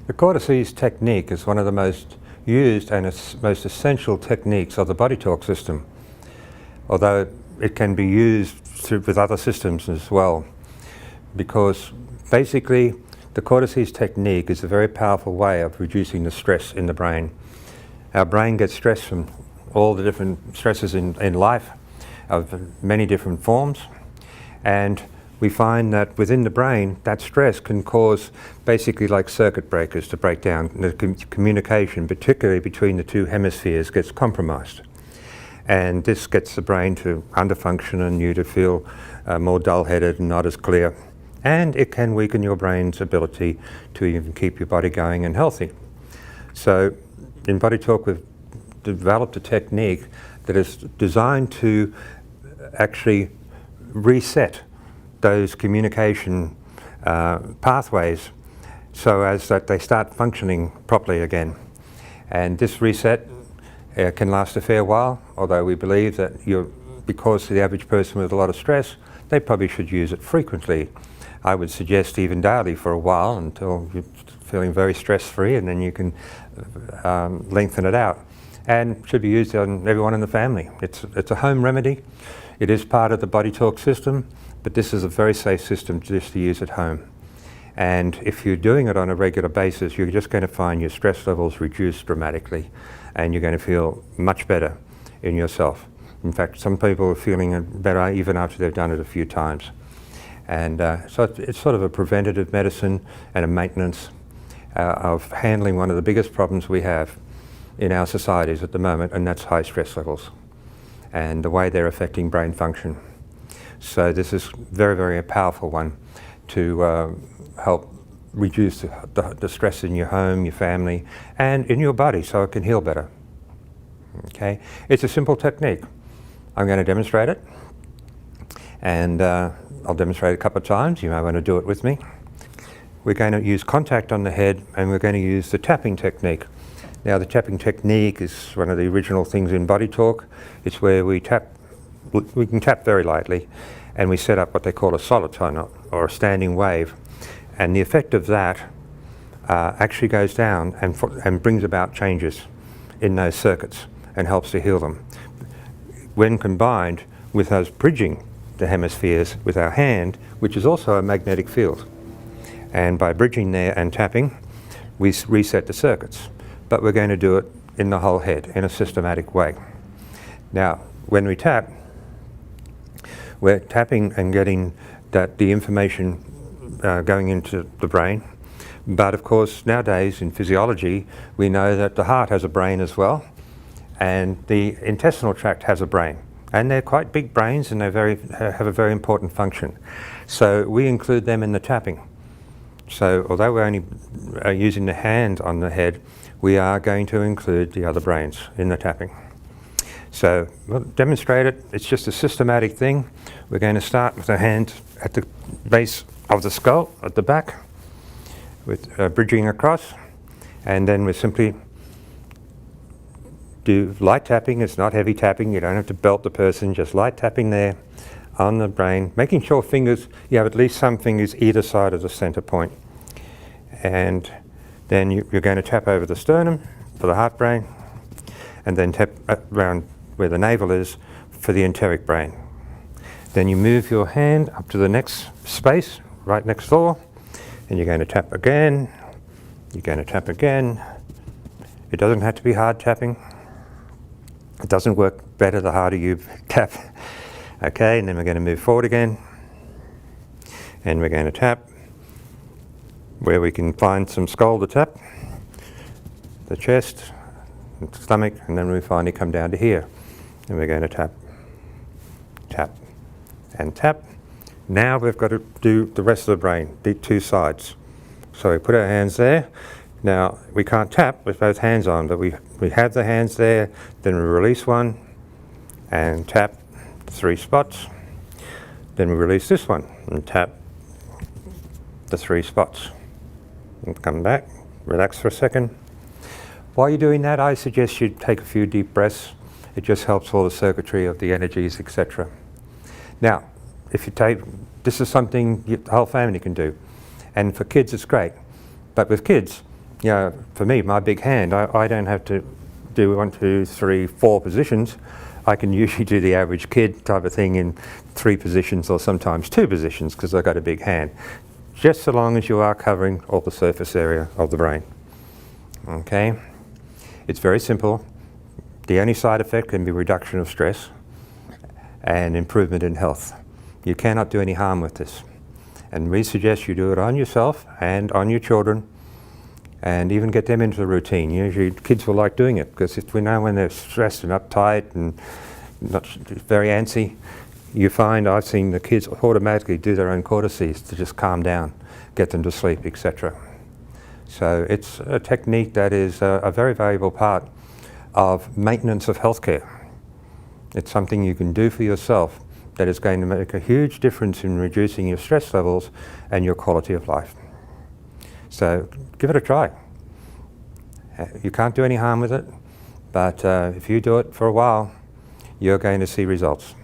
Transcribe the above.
The Cortices technique is one of the most used and most essential techniques of the BodyTalk system, although it can be used with other systems as well, because basically the Cortices technique is a very powerful way of reducing the stress in the brain. Our brain gets stress from all the different stresses in life of many different forms, and we find that within the brain that stress can cause basically like circuit breakers to break down. The communication, particularly between the two hemispheres, gets compromised, and this gets the brain to underfunction and you to feel more dull-headed and not as clear, and it can weaken your brain's ability to even keep your body going and healthy. So in BodyTalk we've developed a technique that is designed to actually reset those communication pathways so as that they start functioning properly again. And this reset can last a fair while, although we believe that because the average person with a lot of stress, they probably should use it frequently. I would suggest even daily for a while until you're feeling very stress-free, and then you can lengthen it out. And should be used on everyone in the family. It's a home remedy. It is part of the BodyTalk system, but this is a very safe system just to use at home. And if you're doing it on a regular basis, you're just going to find your stress levels reduce dramatically, and you're going to feel much better in yourself. In fact, some people are feeling better even after they've done it a few times. And so it's sort of a preventative medicine and a maintenance of handling one of the biggest problems we have in our societies at the moment, and that's high stress levels and the way they're affecting brain function. So this is very, very a powerful one to help reduce the stress in your home, your family, and in your body so it can heal better. Okay, it's a simple technique. I'm going to demonstrate it, and I'll demonstrate it a couple of times. You might want to do it with me. We're going to use contact on the head, and we're going to use the tapping technique. Now, the tapping technique is one of the original things in BodyTalk. It's where we can tap very lightly, and we set up what they call a solitone, or a standing wave. And the effect of that actually goes down and brings about changes in those circuits and helps to heal them. When combined with us bridging the hemispheres with our hand, which is also a magnetic field. And by bridging there and tapping, we reset the circuits. But we're going to do it in the whole head in a systematic way. Now, when we tap, we're tapping and getting the information going into the brain. But of course, nowadays in physiology, we know that the heart has a brain as well, and the intestinal tract has a brain. And they're quite big brains, and they have a very important function. So we include them in the tapping. So although we're only using the hand on the head, we are going to include the other brains in the tapping. So we'll demonstrate it. It's just a systematic thing. We're going to start with the hand at the base of the skull, at the back, with bridging across, and then we simply do light tapping. It's not heavy tapping. You don't have to belt the person, just light tapping there on the brain, making sure you have at least some fingers either side of the center point. And then you're going to tap over the sternum for the heart brain, and then tap around where the navel is for the enteric brain. Then you move your hand up to the next space, right next door, and you're going to tap again, you're going to tap again. It doesn't have to be hard tapping. It doesn't work better the harder you tap. Okay, and then we're going to move forward again, and we're going to tap where we can find some skull to tap, the chest, and stomach, and then we finally come down to here. And we're going to tap, tap, and tap. Now we've got to do the rest of the brain, the two sides. So we put our hands there. Now we can't tap with both hands on, but we have the hands there, then we release one, and tap 3 spots. Then we release this one, and tap the 3 spots. And come back, relax for a second. While you're doing that, I suggest you take a few deep breaths. It just helps all the circuitry of the energies, etc. Now, if you take, this is something the whole family can do. And for kids, it's great. But with kids, Yeah, for me, my big hand, I don't have to do 1, 2, 3, 4 positions. I can usually do the average kid type of thing in 3 positions or sometimes 2 positions because I've got a big hand. Just so long as you are covering all the surface area of the brain. Okay? It's very simple. The only side effect can be reduction of stress and improvement in health. You cannot do any harm with this. And we suggest you do it on yourself and on your children, and even get them into the routine. Usually kids will like doing it because if we know when they're stressed and uptight and not very antsy, you find I've seen the kids automatically do their own cortices to just calm down, get them to sleep, etc. So it's a technique that is a very valuable part of maintenance of healthcare. It's something you can do for yourself that is going to make a huge difference in reducing your stress levels and your quality of life. So give it a try. You can't do any harm with it, but if you do it for a while, you're going to see results.